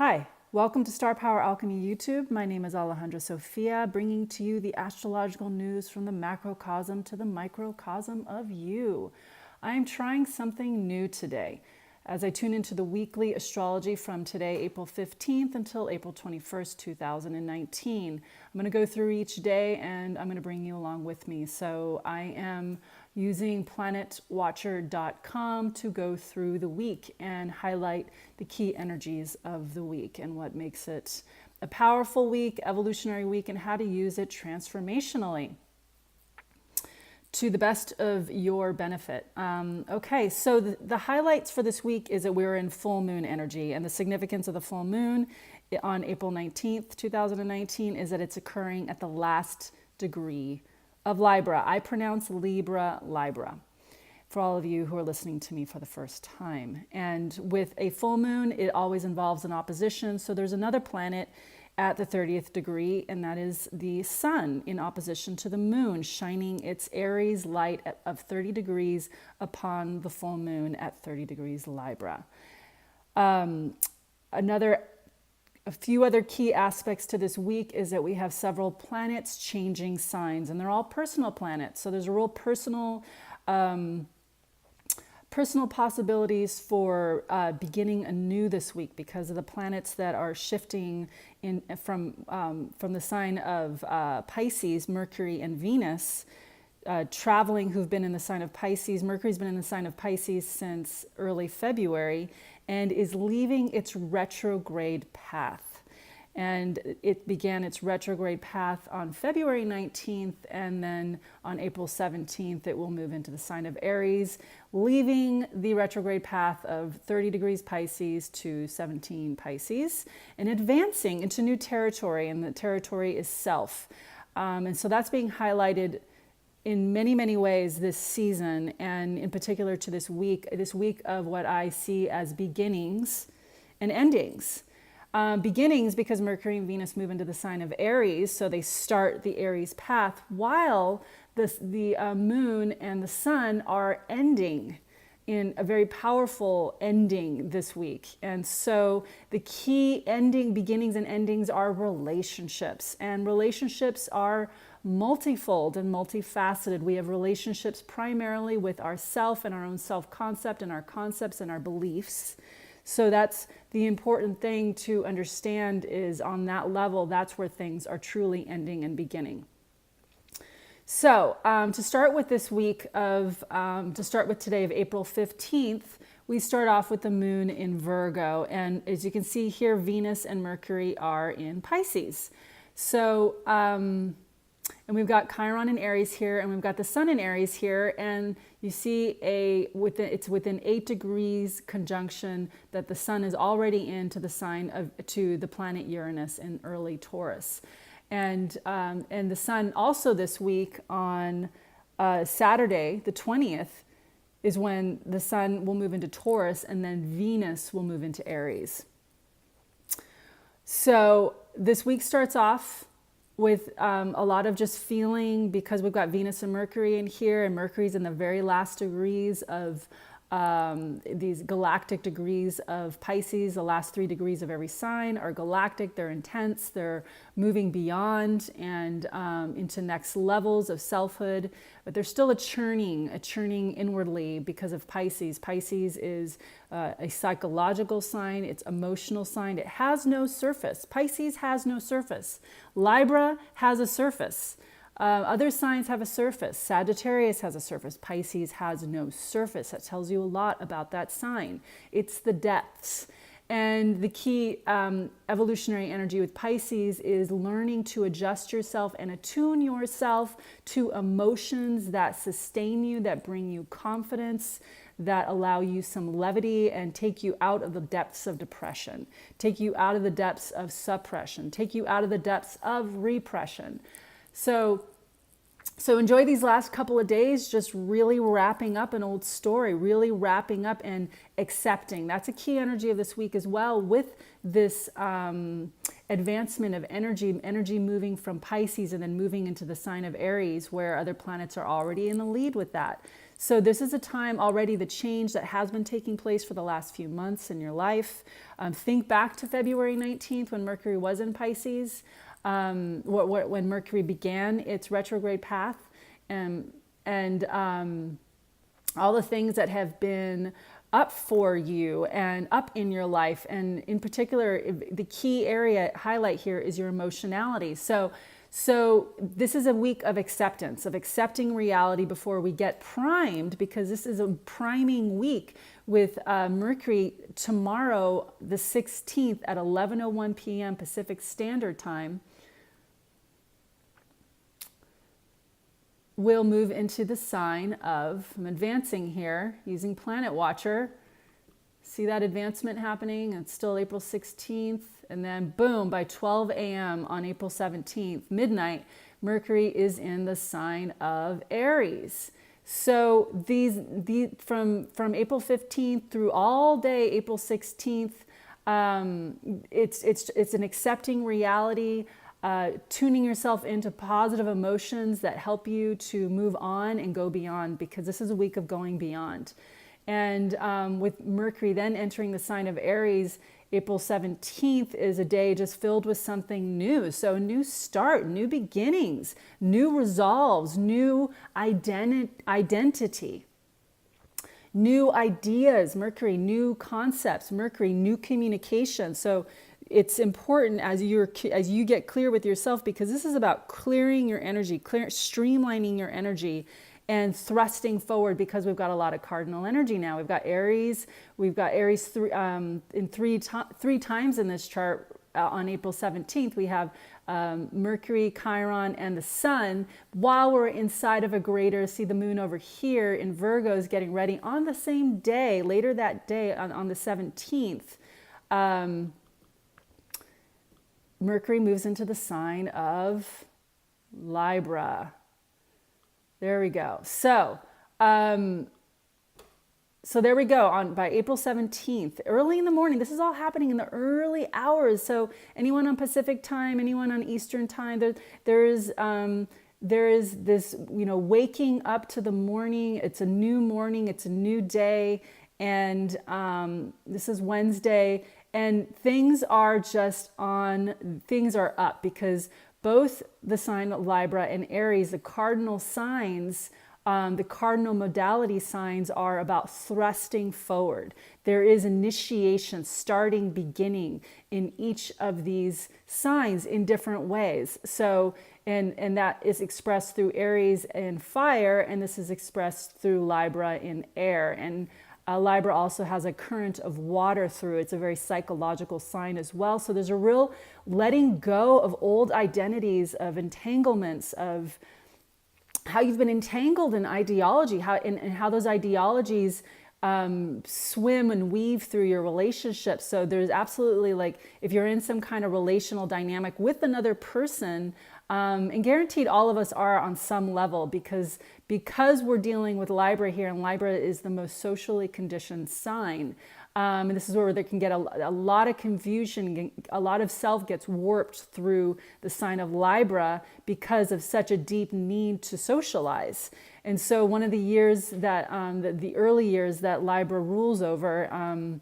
Hi, welcome to Star Power Alchemy YouTube. My name is Alejandra Sofia, bringing to you the astrological news from the macrocosm to the microcosm of you. I am trying something new today as I tune into the weekly astrology from today, April 15th until April 21st, 2019. I'm going to go through each day and I'm going to bring you along with me. So I am using planetwatcher.com to go through the week and highlight the key energies of the week and what makes it a powerful week, evolutionary week, and how to use it transformationally to the best of your benefit. Okay, so the highlights for this week is that we're in full moon energy, and the significance of the full moon on April 19th, 2019 is that it's occurring at the last degree of LiBRA. I pronounce LiBRA, for all of you who are listening to me for the first time. And with a full moon, it always involves an opposition. So there's another planet at the 30th degree, and that is the sun in opposition to the moon, shining its ARiES light of 30 degrees upon the full moon at 30 degrees LiBRA. A few other key aspects to this week is that we have several planets changing signs, and they're all personal planets. So there's a real personal possibilities for beginning anew this week because of the planets that are shifting from the sign of Pisces, Mercury and Venus, traveling, who've been in the sign of Pisces. Mercury's been in the sign of Pisces since early February and is leaving its retrograde path. And it began its retrograde path on February 19th, and then on April 17th, it will move into the sign of ARiES, leaving the retrograde path of 30 degrees Pisces to 17 Pisces, and advancing into new territory, and the territory is self. And so that's being highlighted in many, many ways this season, and in particular to this week of what I see as beginnings and endings. Beginnings because Mercury and Venus move into the sign of ARiES, so they start the ARiES path, while the moon and the sun are ending in a very powerful ending this week. And so the key beginnings and endings are relationships, and relationships are multifold and multifaceted. We have relationships primarily with ourself and our own self-concept and our concepts and our beliefs. So that's the important thing to understand, is on that level, that's where things are truly ending and beginning. So to start with this week to start with today of April 15th, we start off with the moon in Virgo. And as you can see here, Venus and Mercury are in Pisces. So, and we've got Chiron in ARiES here, and we've got the sun in ARiES here, and you see it's within 8 degrees conjunction that the sun is already into the sign to the planet Uranus in early Taurus. And the sun also this week on Saturday, the 20th, is when the sun will move into Taurus, and then Venus will move into ARiES. So this week starts off with a lot of just feeling, because we've got Venus and Mercury in here, and Mercury's in the very last degrees of these galactic degrees of Pisces. The last 3 degrees of every sign are galactic, they're intense, they're moving beyond and into next levels of selfhood, but there's still a churning inwardly because of Pisces. Pisces is a psychological sign, it's emotional sign, it has no surface. Pisces has no surface. LiBRA has a surface. Other signs have a surface. Sagittarius has a surface. Pisces has no surface. That tells you a lot about that sign. It's the depths. And the key evolutionary energy with Pisces is learning to adjust yourself and attune yourself to emotions that sustain you, that bring you confidence, that allow you some levity and take you out of the depths of depression, take you out of the depths of suppression, take you out of the depths of repression. So enjoy these last couple of days, just really wrapping up an old story, really wrapping up and accepting. That's a key energy of this week as well, with this advancement of energy moving from Pisces and then moving into the sign of ARiES, where other planets are already in the lead with that. So this is a time already, the change that has been taking place for the last few months in your life. Think back to February 19th when Mercury was in Pisces, when Mercury began its retrograde path, and all the things that have been up for you and up in your life. And in particular, the key area highlight here is your emotionality. So this is a week of acceptance, of accepting reality before we get primed, because this is a priming week with Mercury tomorrow, the 16th at 11:01 p.m. Pacific Standard Time. We'll move into the sign of, I'm advancing here using Planet Watcher. See that advancement happening? It's still April 16th. And then boom, by 12 a.m. on April 17th, midnight, Mercury is in the sign of Aries. So from April 15th through all day April 16th, it's an accepting reality, tuning yourself into positive emotions that help you to move on and go beyond, because this is a week of going beyond. And with Mercury then entering the sign of Aries, April 17th is a day just filled with something new. So a new start, new beginnings, new resolves, new identity, new ideas, Mercury, new concepts, Mercury, new communication. So it's important as you get clear with yourself, because this is about clearing your energy, streamlining your energy, and thrusting forward, because we've got a lot of cardinal energy now. We've got Aries three times in this chart. On April 17th, we have Mercury, Chiron, and the Sun, while we're inside of a greater, see the moon over here in Virgo is getting ready on the same day, later that day on the 17th. Mercury moves into the sign of LiBRA. There we go. So there we go. By April 17th, early in the morning, this is all happening in the early hours. So anyone on Pacific time, anyone on Eastern time, there is this, waking up to the morning. It's a new morning. It's a new day. And this is Wednesday. And things are up, because both the sign of LiBRA and Aries, the cardinal signs, the cardinal modality signs, are about thrusting forward. There is initiation, starting, beginning in each of these signs in different ways. So, and that is expressed through Aries in fire, and this is expressed through LiBRA in air. And LiBRA also has a current of water through it. It's a very psychological sign as well. So there's a real letting go of old identities, of entanglements, of how you've been entangled in ideology, how those ideologies swim and weave through your relationships. So there's absolutely, like, if you're in some kind of relational dynamic with another person, and guaranteed all of us are on some level, because we're dealing with LiBRA here, and LiBRA is the most socially conditioned sign. And this is where there can get a lot of confusion, a lot of self gets warped through the sign of LiBRA because of such a deep need to socialize. And so one of the years that, the early years that LiBRA rules over,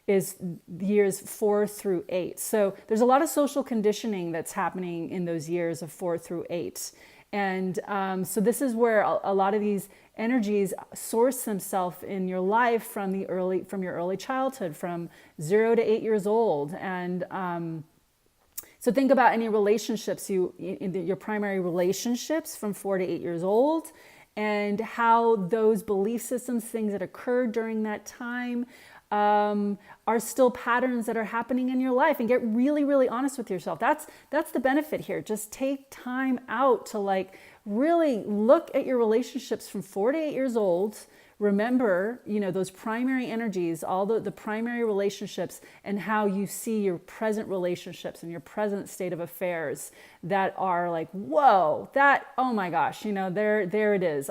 is years 4 through 8. So there's a lot of social conditioning that's happening in those years of 4 through 8. And so this is where a lot of these energies source themselves in your life from your early childhood, from 0 to 8 years old. And so think about any relationships, your primary relationships from 4 to 8 years old, and how those belief systems, things that occurred during that time, are still patterns that are happening in your life. And get really, really honest with yourself. That's the benefit here. Just take time out to really look at your relationships from 4 to 8 years old. Remember, those primary energies, all the primary relationships, and how you see your present relationships and your present state of affairs that are like, whoa, oh my gosh, there it is.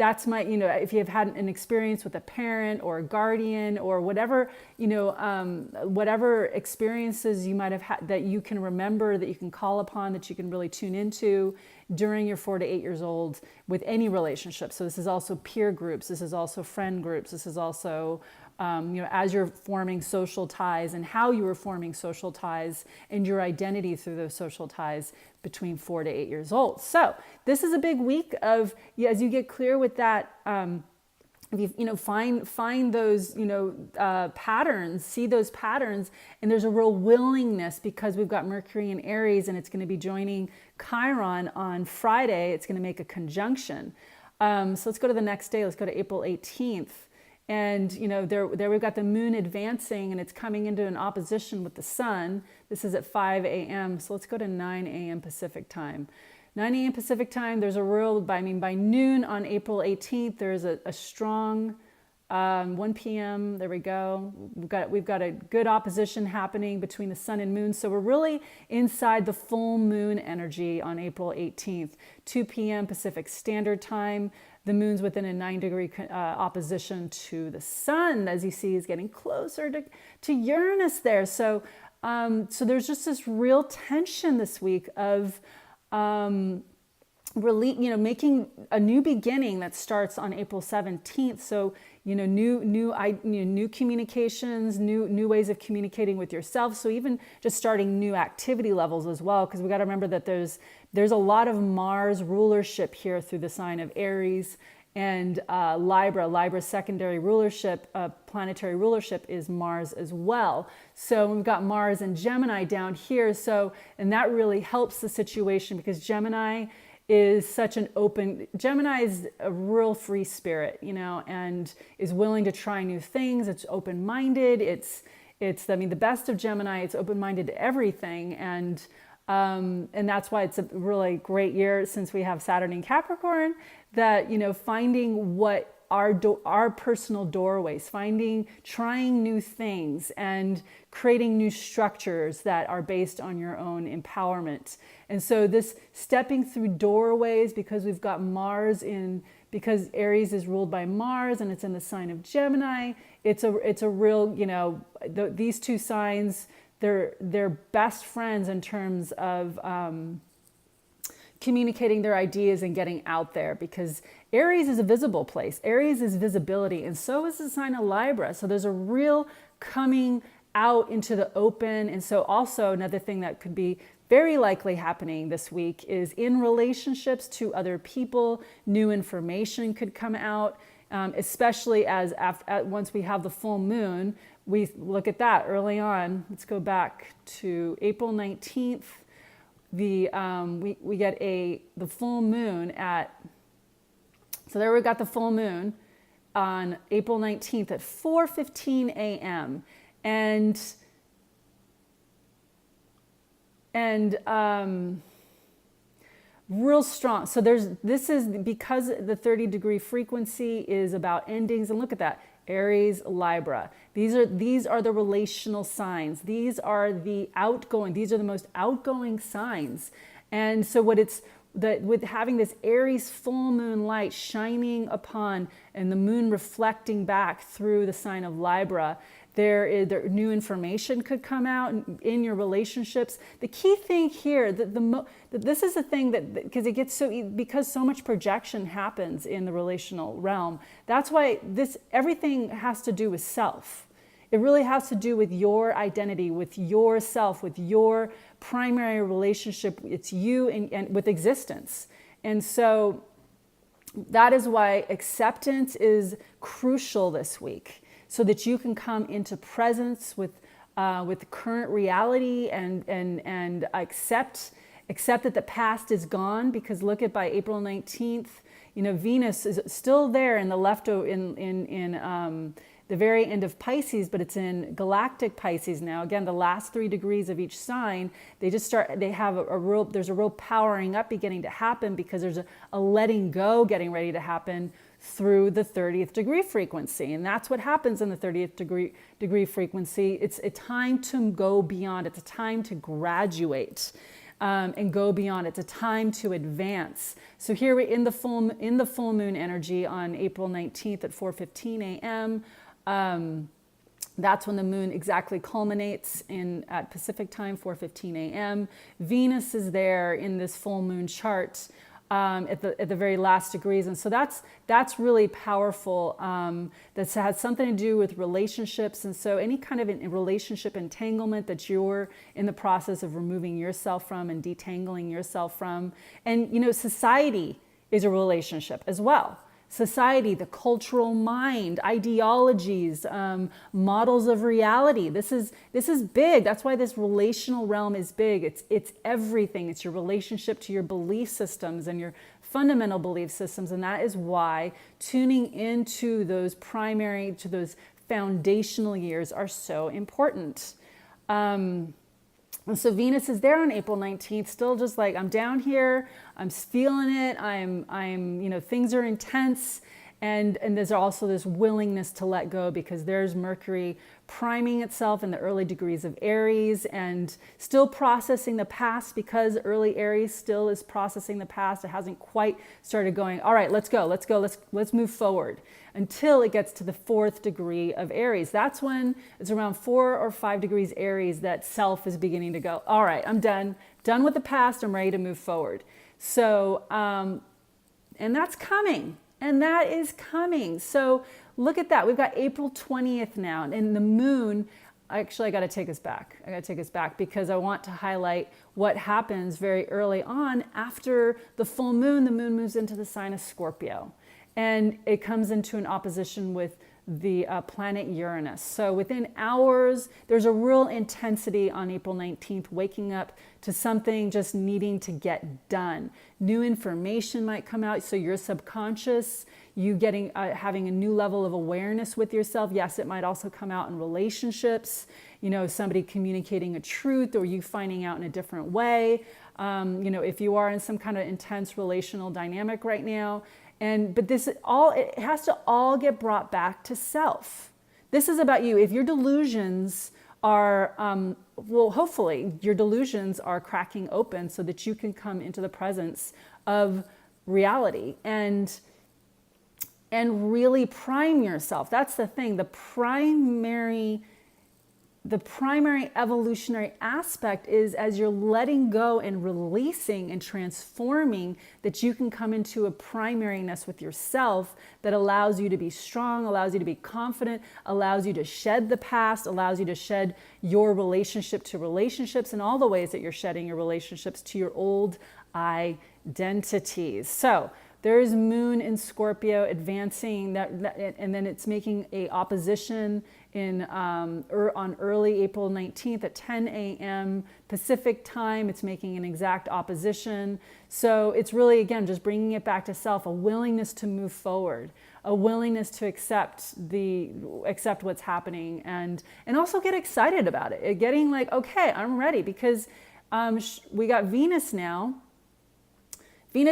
that's my, if you've had an experience with a parent or a guardian or whatever, whatever experiences you might have had that you can remember, that you can call upon, that you can really tune into during your 4 to 8 years old with any relationship. So this is also peer groups. This is also friend groups. This is also, as you're forming social ties and how you are forming social ties and your identity through those social ties between 4 to 8 years old. So this is a big week of, as you get clear with that, if you find those patterns, see those patterns, and there's a real willingness because we've got Mercury in Aries and it's going to be joining Chiron on Friday. It's going to make a conjunction. So let's go to the next day. Let's go to April 18th. And there we've got the moon advancing and it's coming into an opposition with the sun. This is at 5 a.m. So let's go to 9 a.m. Pacific time. 9 a.m. Pacific time, there's a real, by noon on April 18th, there's a strong 1 p.m. There we go. We've got a good opposition happening between the sun and moon. So we're really inside the full moon energy on April 18th. 2 p.m. Pacific Standard Time. The moon's within a 9-degree opposition to the sun, as you see, is getting closer to Uranus there. So, so there's just this real tension this week of really, making a new beginning that starts on April 17th. So, new communications, new ways of communicating with yourself. So even just starting new activity levels as well, because we got to remember that there's a lot of Mars rulership here through the sign of Aries and LiBRA. LiBRA's secondary rulership, planetary rulership, is Mars as well. So we've got Mars and Gemini down here. So, and that really helps the situation because Gemini is such an open, Gemini is a real free spirit, and is willing to try new things. It's open-minded. It's the best of Gemini. It's open-minded to everything. And that's why it's a really great year since we have Saturn in Capricorn, that, finding what our personal doorways, trying new things and creating new structures that are based on your own empowerment. And so this stepping through doorways, because we've got Mars because Aries is ruled by Mars and it's in the sign of Gemini, it's a real, these two signs, they're best friends in terms of communicating their ideas and getting out there, because Aries is a visible place. Aries is visibility, and so is the sign of LiBRA. So there's a real coming out into the open. And so also another thing that could be very likely happening this week is in relationships to other people, new information could come out, especially once we have the full moon. We look at that early on. Let's go back to April 19th. We get the full moon so there we got the full moon on April 19th at 4:15 a.m. and real strong. So this is because the 30-degree frequency is about endings, and look at that. Aries, LiBRA. These are the relational signs. These are the outgoing. These are the most outgoing signs. And so with having this Aries full moon light shining upon and the moon reflecting back through the sign of LiBRA, there new information could come out in your relationships. The key thing here, that this is the thing because so much projection happens in the relational realm. That's why everything has to do with self. It really has to do with your identity, with yourself, with your primary relationship. It's you and with existence. And so that is why acceptance is crucial this week, so that you can come into presence with the current reality and accept that the past is gone. Because look at by April 19th, Venus is still there in the the very end of Pisces, but it's in galactic Pisces now. Again, the last 3 degrees of each sign, there's a real powering up beginning to happen, because there's a letting go getting ready to happen through the 30th degree frequency. And that's what happens in the 30th degree frequency. It's a time to go beyond. It's a time to graduate. and go beyond. It's a time to advance. So here we're in the full moon energy on April 19th at 4:15 a.m. That's when the moon exactly culminates at Pacific time, 4:15 a.m. Venus is there in this full moon chart at the very last degrees, and so that's really powerful. That has something to do with relationships, and so any kind of a relationship entanglement that you're in the process of removing yourself from and detangling yourself from, and society is a relationship as well. Society, the cultural mind, ideologies, models of reality. This is big. That's why this relational realm is big. It's everything. It's your relationship to your belief systems and your fundamental belief systems. And that is why tuning into those those foundational years are so important. And so Venus is there on April 19th, still just like, I'm down here, I'm feeling it, I'm things are intense, and there's also this willingness to let go, because there's Mercury priming itself in the early degrees of Aries and still processing the past, because early Aries still is processing the past. It hasn't quite started going, all right, let's go, let's move forward, until it gets to the 4th degree of Aries. That's when it's around 4 or 5 degrees Aries that self is beginning to go, all right, I'm done with the past, I'm ready to move forward. So, and that's coming, and that is coming. So look at that. We've got April 20th now, and the moon, actually I gotta take us back because I want to highlight what happens very early on after the full moon. The moon moves into the sign of Scorpio, and it comes into an opposition with the planet Uranus. So within hours, there's a real intensity on April 19th, waking up to something just needing to get done. New information might come out, so your subconscious, you getting having a new level of awareness with yourself. Yes, it might also come out in relationships, somebody communicating a truth, or you finding out in a different way. If you are in some kind of intense relational dynamic right now, but it has to all get brought back to self. This is about you. If your delusions are, hopefully your delusions are cracking open so that you can come into the presence of reality and really prime yourself. That's the thing. The primary evolutionary aspect is, as you're letting go and releasing and transforming, that you can come into a primariness with yourself that allows you to be strong, allows you to be confident, allows you to shed the past, allows you to shed your relationship to relationships, and all the ways that you're shedding your relationships to your old identities. So there's moon in Scorpio advancing, and then it's making a opposition on early April 19th at 10 a.m. Pacific time. It's making an exact opposition. So it's really, again, just bringing it back to self, a willingness to move forward, a willingness to accept what's happening, and also get excited about it. Getting like, okay, I'm ready, because we got Venus now. On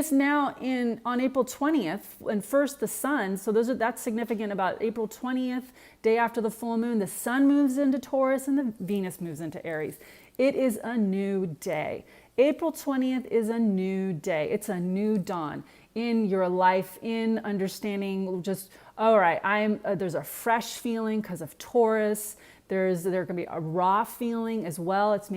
April 20th, and first the sun. So that's significant. About April 20th, day after the full moon, the sun moves into Taurus and the Venus moves into Aries. It is a new day. April 20th is a new day. It's a new dawn in your life, in understanding just, all right, there's a fresh feeling because of Taurus. There can be a raw feeling as well. It's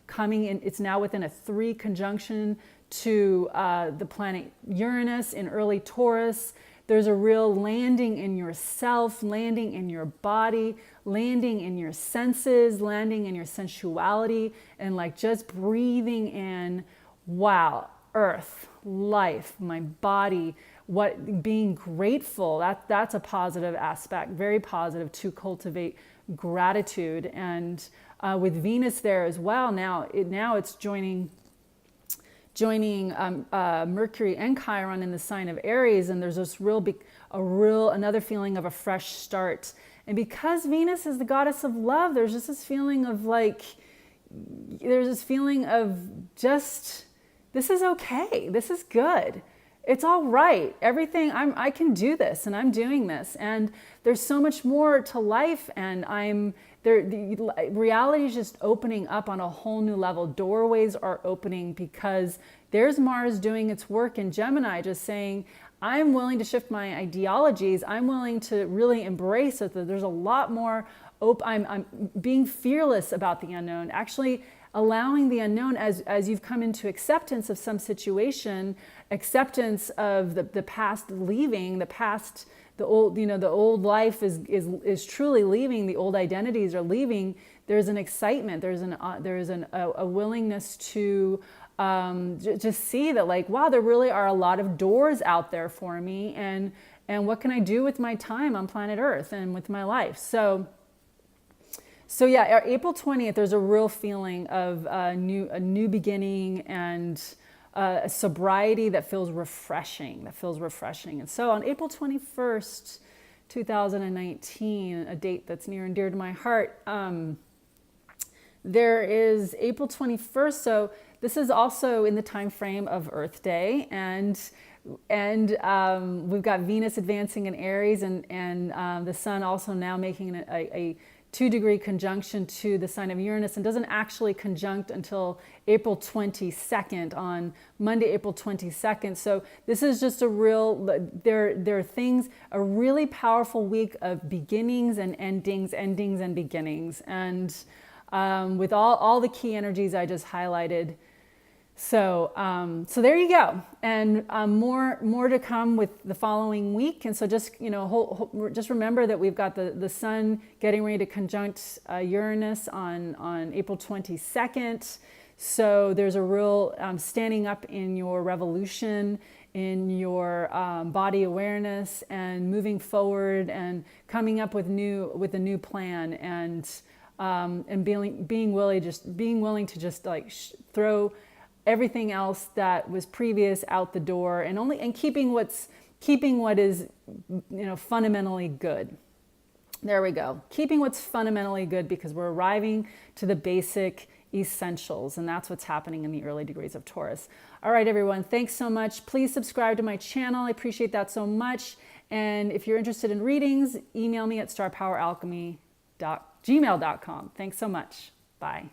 coming in. It's now within a 3 conjunction to the planet Uranus in early Taurus. There's a real landing in yourself, landing in your body, landing in your senses, landing in your sensuality, and like just breathing in, wow, earth, life, my body, being grateful. That's a positive aspect, very positive, to cultivate gratitude. And with Venus there as well, now it's joining Mercury and Chiron in the sign of Aries, and there's this another feeling of a fresh start. And because Venus is the goddess of love, there's just this feeling of just, this is okay, this is good. it's all right. Everything, I can do this, and I'm doing this. And there's so much more to life, and the reality is just opening up on a whole new level. Doorways are opening because there's Mars doing its work in Gemini, just saying, I'm willing to shift my ideologies. I'm willing to really embrace it. That there's a lot more. I'm being fearless about the unknown. Actually, allowing the unknown as you've come into acceptance of some situation, acceptance of the past leaving, the past, the old life is truly leaving. The old identities are leaving. There's an excitement. There's a willingness to just see that, like, wow, there really are a lot of doors out there for me, and what can I do with my time on planet Earth and with my life? So yeah, April 20th, there's a real feeling of a new beginning, and a sobriety that feels refreshing. And so on April 21st, 2019, a date that's near and dear to my heart, there is April 21st. So this is also in the time frame of Earth Day, and we've got Venus advancing in Aries, and the Sun also now making a 2-degree conjunction to the sign of Uranus, and doesn't actually conjunct until April 22nd, on Monday, April 22nd. So this is just a real, there are things, a really powerful week of beginnings and endings and beginnings. And with all the key energies I just highlighted. So there you go, and more to come with the following week. And so just just remember that we've got the Sun getting ready to conjunct Uranus on April 22nd. So there's a real standing up in your revolution, in your body awareness, and moving forward, and coming up with a new plan, and being willing to just like throw everything else that was previous out the door, and keeping what is fundamentally good. There we go. Keeping what's fundamentally good, because we're arriving to the basic essentials, and that's what's happening in the early degrees of Taurus. All right, everyone, thanks so much. Please subscribe to my channel. I appreciate that so much. And if you're interested in readings, email me at starpoweralchemy.gmail.com. Thanks so much. Bye.